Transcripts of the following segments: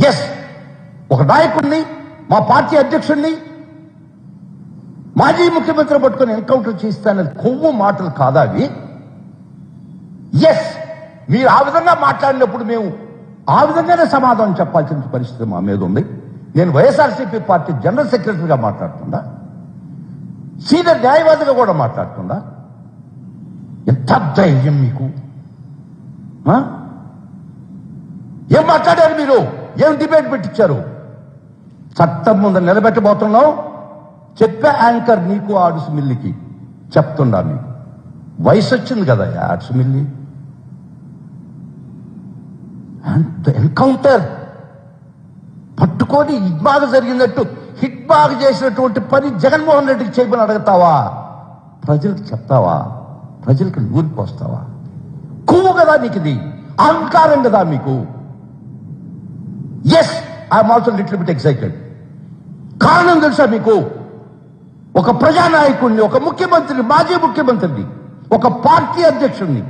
Yes, ఒక నాయకుడిని, మా పార్టీ అధ్యక్షుడిని, మాజీ ముఖ్యమంత్రి పట్టుకొని ఎన్కౌంటర్ చేస్తానని కొవ్వు మాటలు కాదా అవి? ఎస్, మీరు ఆ విధంగా మాట్లాడినప్పుడు మేము ఆ విధంగానే సమాధానం చెప్పాల్సిన పరిస్థితి మా మీద ఉంది. నేను వైఎస్ఆర్సీపీ పార్టీ జనరల్ సెక్రటరీగా మాట్లాడుతుందా, సీనియర్ న్యాయవాదిగా కూడా మాట్లాడుతుందా? ఎంత ధైర్యం మీకు? ఏం మాట్లాడారు మీరు? ఏం డిబేట్ పెట్టించారు? చట్టం ముందు నిలబెట్టబోతున్నావు. చెప్పే యాంకర్ నీకు ఆడుసు మిల్లికి చెప్తున్నా, మీకు వయసు వచ్చింది కదా ఆడుసు మిల్లి. ఎన్కౌంటర్ పట్టుకొని హిట్ బాగా జరిగినట్టు హిట్ బాగా చేసినటువంటి పని జగన్మోహన్ రెడ్డికి చేయమని అడుగుతావా? ప్రజలకు చెప్తావా? ప్రజలకు నూరి పోస్తావా? కొవ్వు కదా నీకు, ఇది అహంకారం కదా మీకు. Yes, I'm also little bit excited. కారణం తెలుసా మీకు? ఒక ప్రజానాయకుడిని, ఒక ముఖ్యమంత్రిని, మాజీ ముఖ్యమంత్రిని, ఒక పార్టీ అధ్యక్షుడిని,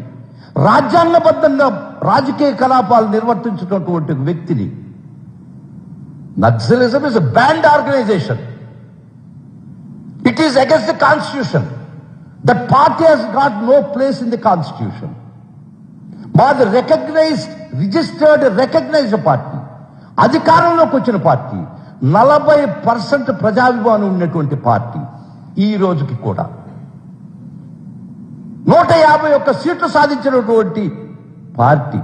రాజ్యాంగబద్ధంగా రాజకీయ కలాపాలు నిర్వర్తించినటువంటి వ్యక్తిని. Naxalism is a banned organisation. It is against the constitution. That party has got no place in the constitution. మాది రికగ్నైజ్డ్, రిజిస్టర్డ్, రికగ్నైజ్డ్ పార్టీ, అధికారంలోకి వచ్చిన పార్టీ, 40% ప్రజాభిమానం ఉన్నటువంటి పార్టీ. ఈ రోజుకి కూడా 151 సీట్లు సాధించినటువంటి పార్టీ.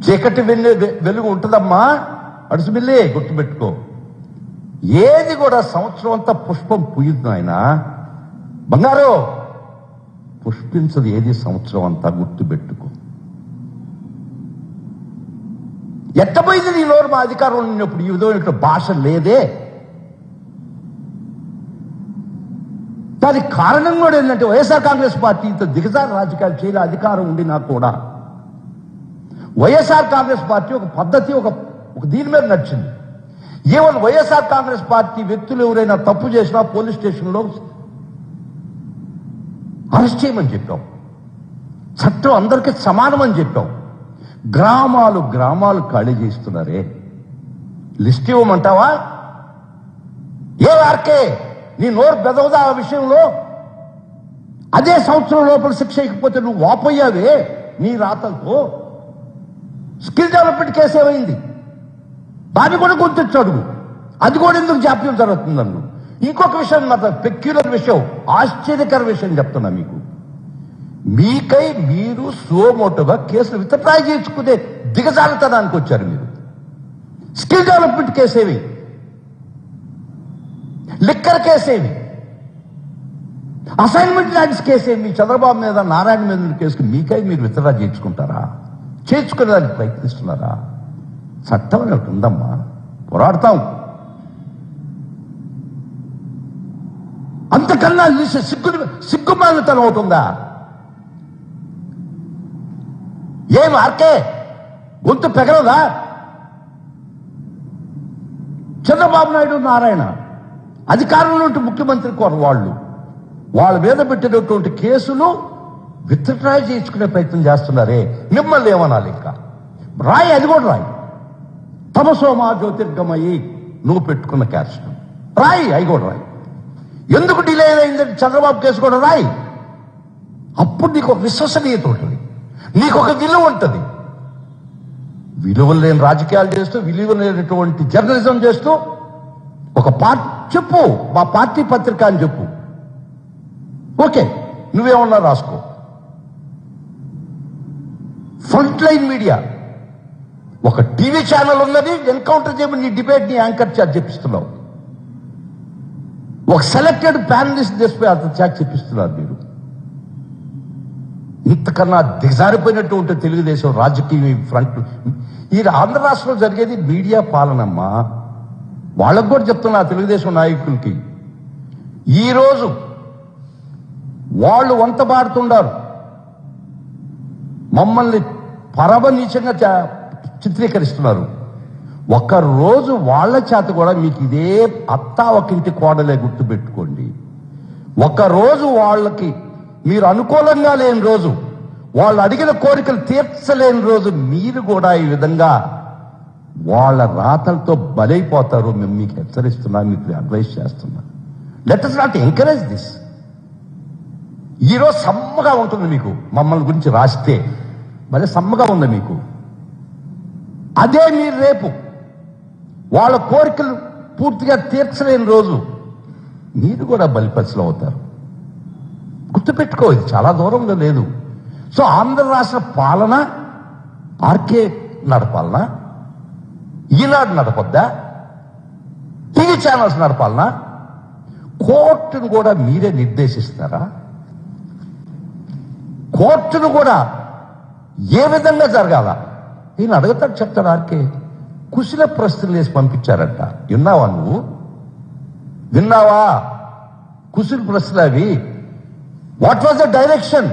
చీకటి వెలుగు ఉంటుందమ్మా అడుసుమిల్లి, గుర్తుపెట్టుకో. ఏది కూడా సంవత్సరం అంతా పుష్పం పూయుద్దు ఆయన బంగారు, పుష్పించదు ఏది సంవత్సరం అంతా, గుర్తుపెట్టుకో. ఎట్టపోయింది నీ నోరు? మా అధికారం ఉన్నప్పుడు ఈ విధమైన భాష లేదే. దానికి కారణం కూడా ఏంటంటే వైఎస్ఆర్ కాంగ్రెస్ పార్టీ ఇంత దిగజారు రాజకీయాలు చేయలే. అధికారం ఉండినా కూడా వైఎస్ఆర్ కాంగ్రెస్ పార్టీ ఒక పద్ధతి, ఒక దీని మీద నడిచింది. ఈవెన్ వైఎస్ఆర్ కాంగ్రెస్ పార్టీ వ్యక్తులు ఎవరైనా తప్పు చేసినా పోలీస్ స్టేషన్లో అరెస్ట్ చేయమని చెప్పాం. చట్టం అందరికీ సమానమని చెప్పాం. గ్రామాలు గ్రామాలు ఖాళీ చేస్తున్నారే, లిస్ట్ ఇవ్వమంటావా? ఏ ఆర్కే నీ నోరు బెదవదా ఆ విషయంలో? అదే సంవత్సరం లోపల శిక్ష ఇకపోతే నువ్వు వాపోయావే నీ రాతలతో. స్కిల్ డెవలప్మెంట్ కేసు ఏమైంది? దాన్ని కూడా గుర్తించాడు. అది కూడా ఎందుకు జాప్యం జరుగుతుందన్ను. ఇంకొక విషయం, మాత్రం పెక్యులర్ విషయం, ఆశ్చర్యకర విషయం చెప్తున్నా మీకు. మీకై మీరు సోమోటోగా కేసులు విత్డ్రా చేసుకునే దిగజారుతనానికి వచ్చారు మీరు. స్కిల్ డెవలప్మెంట్ కేసు ఏమి, లిక్కర్ కేసు ఏమి, అసైన్మెంట్ ల్యాండ్స్ కేసు ఏమి, చంద్రబాబు మీద, నారాయణ మీద కేసుకు మీకై మీరు విత్డ్రా చేర్చుకుంటారా? చేర్చుకునేదానికి ప్రయత్నిస్తున్నారా? చట్టం ఒకటి ఉందమ్మా, పోరాడతాం. అంతకన్నా సిగ్గుమాలితనం అవుతుందా? ఏం ఆర్కే గొంతు పెగలదా? చంద్రబాబు నాయుడు, నారాయణ అధికారంలో ఉంటే ముఖ్యమంత్రి కోరు వాళ్ళ మీద పెట్టినటువంటి కేసులు విత్డ్రా చేయించుకునే ప్రయత్నం చేస్తున్నారే, మిమ్మల్ని ఏమనాలి? ఇంకా రాయి, అది కూడా రాయి. తమసోమా జ్యోతిర్గమయి నువ్వు పెట్టుకున్న క్యాస్ట్ రాయి, అవి కూడా రాయి. ఎందుకు డిలే అయిందంటే చంద్రబాబు కేసు కూడా రాయి. అప్పుడు నీకు ఒక విశ్వసనీయత ఉంటుంది, నీకు ఒక విలువ ఉంటుంది. విలువలు లేని రాజకీయాలు చేస్తూ, విలువ లేనటువంటి జర్నలిజం చేస్తూ ఒక పార్టీ చెప్పు, మా పార్టీ పత్రిక అని చెప్పు. ఓకే, నువ్వేమన్నా రాసుకో. ఫ్రంట్ లైన్ మీడియా ఒక టీవీ ఛానల్ ఉన్నది, ఎన్కౌంటర్ చేయమని నీ డిబేట్ ని యాంకర్ చార్జ్ చెప్పిస్తున్నావు. ఒక సెలెక్టెడ్ ప్యానలిస్ట్ చేసిపోయి అంత చార్జ్ చెప్పిస్తున్నారు మీరు. ఇంతకన్నా దిగజారిపోయినట్టు ఉంటే తెలుగుదేశం రాజకీయ ఫ్రంట్. ఈ ఆంధ్ర రాష్ట్రంలో జరిగేది మీడియా పాలనమ్మా. వాళ్ళకు కూడా చెప్తున్నా, తెలుగుదేశం నాయకులకి, ఈరోజు వాళ్ళు వంత పాడుతున్నారు, మమ్మల్ని పరమనీచంగా చిత్రీకరిస్తున్నారు. ఒక్కరోజు వాళ్ళ చేత కూడా మీకు ఇదే అత్తా ఒకింటి కోడలే, గుర్తుపెట్టుకోండి. ఒక్కరోజు వాళ్ళకి మీరు అనుకూలంగా లేని రోజు వాళ్ళు అడిగిన కోరికలు తీర్చలేని రోజు మీరు కూడా ఈ విధంగా వాళ్ళ రాతలతో బలైపోతారు. మేము మీకు హెచ్చరిస్తున్నా, మీకు అడ్వైస్ చేస్తున్నా. Let us not encourage this. ఈరోజు సమ్మగా ఉంటుంది మీకు, మమ్మల్ని గురించి రాస్తే భలే సమ్మగా ఉంది మీకు. అదే మీరు రేపు వాళ్ళ కోరికలు పూర్తిగా తీర్చలేని రోజు మీరు కూడా బలిపశులు అవుతారు. గుర్తుపెట్టుకో, ఇది చాలా దూరంలో లేదు. సో ఆంధ్ర రాష్ట్ర పాలన ఆర్కే నడపాలనా, ఈనాడు నడపొద్దా, టీవీ ఛానల్స్ నడపాలనా, కోర్టును కూడా మీరే నిర్దేశిస్తారా? కోర్టును కూడా ఏ విధంగా జరగాల ఈయన అడుగుతాడు, చెప్తాడు. ఆర్కే కుశల ప్రశ్నలు వేసి పంపించారంట. విన్నావా నువ్వు? విన్నావా? కుశల ప్రశ్నలు అవి. What was the direction?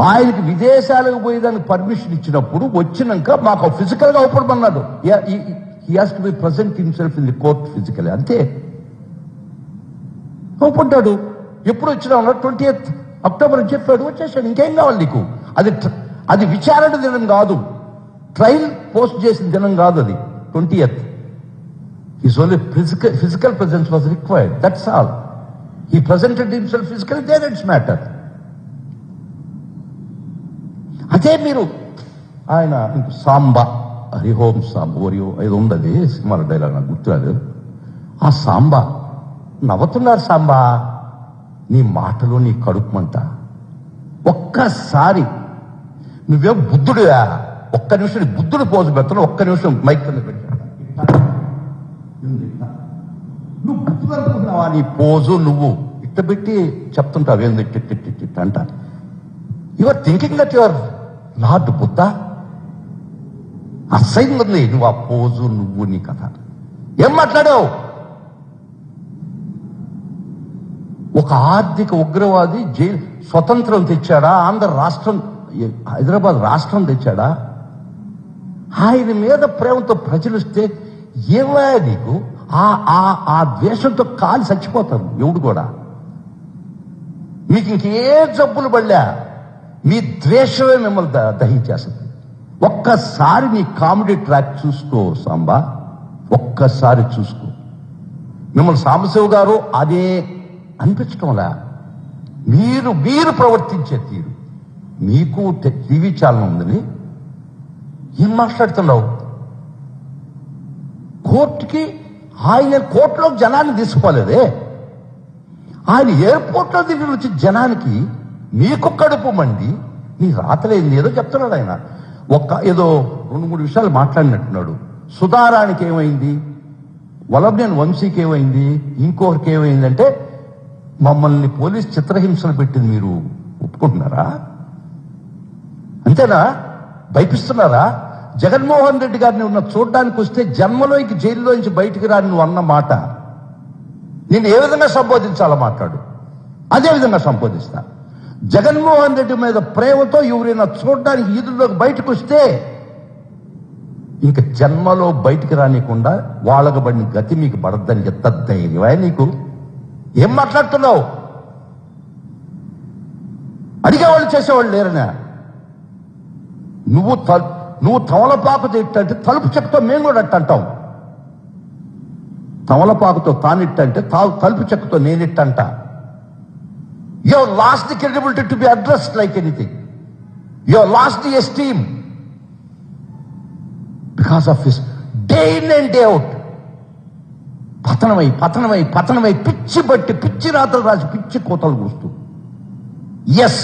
ఆయనకి విదేశాలకు పోయేదానికి పర్మిషన్ ఇచ్చినప్పుడు వచ్చినాక మాకు ఫిజికల్ గా అవపడమన్నాడు. He has to be present himself in the court physical, అంతే. అవపడ్డాడు. ఎప్పుడు వచ్చినా 20th అక్టోబర్ అని చెప్పాడు, వచ్చేసాడు. ఇంకేం కావాలి నీకు? అది విచారణ దినం కాదు, ట్రయల్ పోస్ట్ చేసిన దినం కాదు. అది 20th. His only physical presence was required, that's all. He presented himself physical, there it's matter. అదే మీరు ఆయన సాంబా, హరిహోం సాంబా ఓరియో ఏదో ఉండదు సినిమాల డైలాగ్, నాకు గుర్తురాదు. ఆ సాంబా నవ్వుతున్నారు. సాంబా, నీ మాటలు నీ కడుపుమంట. ఒక్కసారి నువ్వేం బుద్ధుడువా? ఒక్క నిమిషం నీ బుద్ధుడు పోజు పెడతాను. ఒక్క నిమిషం మైక్ కింద పెట్టాడు. నువ్వు బుద్ధుడు అనుకుంటున్నావా? నీ పోజు నువ్వు ఇట్ట పెట్టి చెప్తుంటావు ఏంది ఇట్ట అంట. You are thinking that your lord Buddha. అసహ్యంగా ఉంది నువ్వు ఆ పోజు, నువ్వు, నీ కథ. ఏం మాట్లాడావు? ఒక ఆర్థిక ఉగ్రవాది జైలు స్వతంత్రం తెచ్చాడా? ఆంధ్ర రాష్ట్రం, హైదరాబాద్ రాష్ట్రం తెచ్చాడా? ఆయన మీద ప్రేమతో ప్రజలు వస్తే ఏమయ్యా నీకు? ఆ ద్వేషంతో కాలి చచ్చిపోతారు ఎవడు కూడా. మీకు ఇంకే జబ్బులు పడలే, మీ ద్వేషమే మిమ్మల్ని దహించేస్తుంది. ఒక్కసారి నీ కామెడీ ట్రాక్ చూసుకో సాంబా, ఒక్కసారి చూసుకో. మిమ్మల్ని సాంబశివ గారు అదే అనిపించటంలా. మీరు ప్రవర్తించే తీరు, మీకు టీవీ ఛానల్ ఉందని ఏం మాట్లాడుతున్నావు? కోర్టుకి ఆయన కోర్టులో జనాన్ని తీసుకోలేదే, ఆయన ఎయిర్పోర్ట్లో దిగి వచ్చి జనానికి నీకు కడుపు మండి నీ రాతలేంది ఏదో చెప్తున్నాడు ఆయన. ఏదో 2-3 విషయాలు మాట్లాడినట్టున్నాడు. సుధారానికి ఏమైంది, వల్లభనేని వంశీకి ఏమైంది, ఇంకొకరికి ఏమైందంటే మమ్మల్ని పోలీస్ చిత్రహింసలు పెట్టింది మీరు ఒప్పుకుంటున్నారా? అంతేనా? భయపిస్తున్నారా? జగన్మోహన్ రెడ్డి గారిని ఉన్న చూడడానికి వస్తే జన్మలోకి జైల్లో నుంచి బయటికి రాని నువ్వు అన్న మాట నేను ఏ విధంగా సంబోధించాలో మాట్లాడు, అదే విధంగా సంబోధిస్తా. జగన్మోహన్ రెడ్డి మీద ప్రేమతో ఎవరైనా చూడడానికి ఈదుల్లోకి బయటకు వస్తే ఇంక జన్మలో బయటికి రానికుండా వాళ్ళకు పడిన గతి మీకు పడద్దని ఎంత ధైర్యమా నీకు? ఏం మాట్లాడుతున్నావు? అడిగేవాళ్ళు చేసేవాళ్ళు లేరనా? నువ్వు తమలపాకు తిట్టంటే తలుపు చెక్కతో మేము కూడా అట్టంటాం. తమలపాకుతో తానిట్టంటే తలుపు చెక్కతో నేనిట్టంట. You have lost the credibility to be addressed like anything. You have lost the esteem because of his day in and day out పతనమై పిచ్చి బట్టి పిచ్చి రాతలు రాసి పిచ్చి కోతలు కూస్తూ, yes,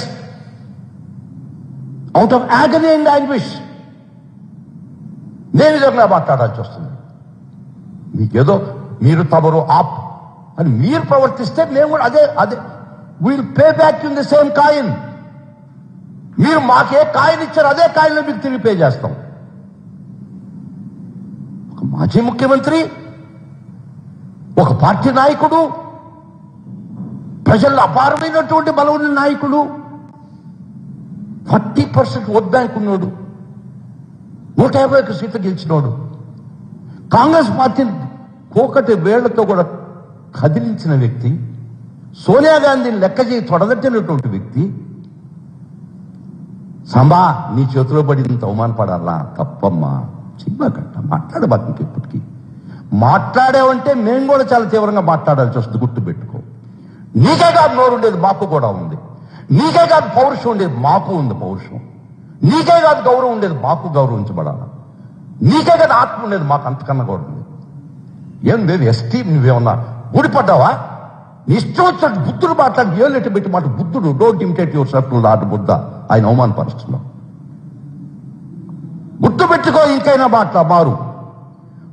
out of agony and anguish నేను విధంగా మాట్లాడాల్సి వస్తుంది. మీకేదో మీరు తమరు ఆప్ అని మీరు ప్రవర్తిస్తే మేము కూడా అదే will pay back in the same coin. మీరు మాకే కాయిన్ ఇచ్చారు, అదే కాయిన్లో మీకు తిరిగి పే చేస్తాం. ఒక మాజీ ముఖ్యమంత్రి, ఒక పార్టీ నాయకుడు, ప్రజల్లో అపారమైనటువంటి బలమైన నాయకుడు, 40% ఓట్ బ్యాంక్ ఉన్నాడు, 150 సీట్లు గెలిచినోడు, కాంగ్రెస్ పార్టీని కోకటి వేళ్లతో కూడా కదిలించిన వ్యక్తి, సోనియా గాంధీని లెక్క చేయి తొడగట్టినటువంటి వ్యక్తి, సంబా నీ చేతిలో పడి ఇంత అవమానపడాలా? తప్పమ్మా, చిన్నగట్ట మాట్లాడబాకు ఇంకెప్పటికీ. మాట్లాడావంటే మేము కూడా చాలా తీవ్రంగా మాట్లాడాల్సి వస్తుంది, గుర్తుపెట్టుకో. నీకే కాదు నోరు ఉండేది, మాకు కూడా ఉంది. నీకే కాదు పౌరుషం ఉండేది, మాకు ఉంది పౌరుషం. నీకే కాదు గౌరవం ఉండేది, మాకు గౌరవించబడాలి. నీకే కాదు ఆత్మ ఉండేది, మాకు అంతకన్నా కూడా ఉంది. ఏం లేదు ఎస్టీ, నువ్వేమన్నా ఊడిపడ్డావా? నీ ఇష్టం వచ్చినట్టు బుద్ధుడు మాట్లాడి ఏళ్ళెట్టు పెట్టి మాట. బుద్ధుడు don't imitate your self lord Buddha, ఆయన అవమానపరుస్తున్నావు. గుర్తు పెట్టుకో, ఇంకైనా మారు.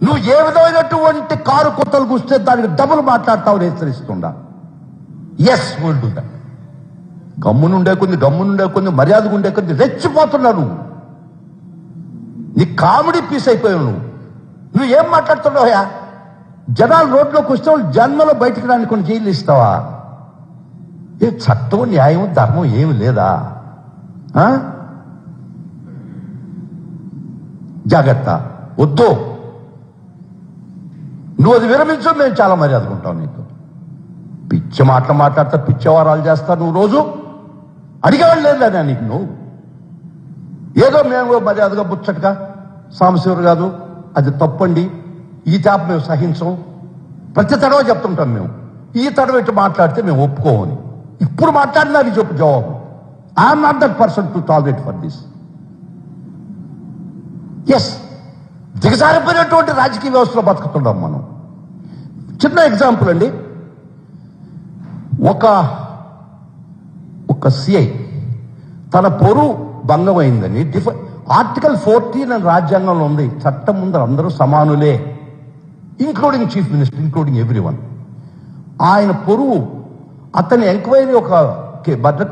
నువ్వు ఏ విధమైనటువంటి కారు కొత్తలు కూస్తే దానికి డబ్బులు మాట్లాడతావు హెచ్చరిస్తుండా. Yes will do that. గమ్మునుండే కొన్ని మర్యాదగా ఉండే కొన్ని రెచ్చిపోతున్నావు నువ్వు. నీ కామెడీ పీస్ అయిపోయావు నువ్వు ఏం మాట్లాడుతున్నావుయా? జనాలు రోడ్లోకి వస్తే వాళ్ళు జన్మలో బయటకు రాని కొన్ని జైలు ఇస్తావా? ఏ చట్టం, న్యాయం, ధర్మం ఏమి లేదా? జాగ్రత్త, వద్దు. నువ్వు అది విరమించు, మేము చాలా మర్యాదగా ఉంటాం నీకు. పిచ్చి మాటలు మాట్లాడతా, పిచ్చవారాలు చేస్తా. నువ్వు రోజు అడిగేవాళ్ళు లేదా నీకు? నువ్వు ఏదో మేము మర్యాదగా బుచ్చటగా సాంబశివరు కాదు, అది తప్పండి, ఈ తాప మేము సహించం. ప్రతి తడవ చెప్తుంటాం మేము. ఈ తడవ ఇట్లా మాట్లాడితే మేము ఒప్పుకోమని. ఇప్పుడు మాట్లాడినా అది చెప్పు జవాబు. I'm not that person to tolerate for this. Yes, దిగజారిపోయినటువంటి రాజకీయ వ్యవస్థలో బతుకుతున్నాం మనం. చిన్న ఎగ్జాంపుల్ అండి. ఒక సిఐ తన పొరుగు భంగమైందని ఆర్టికల్ 14 అని రాజ్యాంగంలో ఉంది. చట్టం ముందర అందరూ సమానులే, including chief minister, including every one. ఆయన పొరుగు, అతని ఎంక్వైరీ ఒక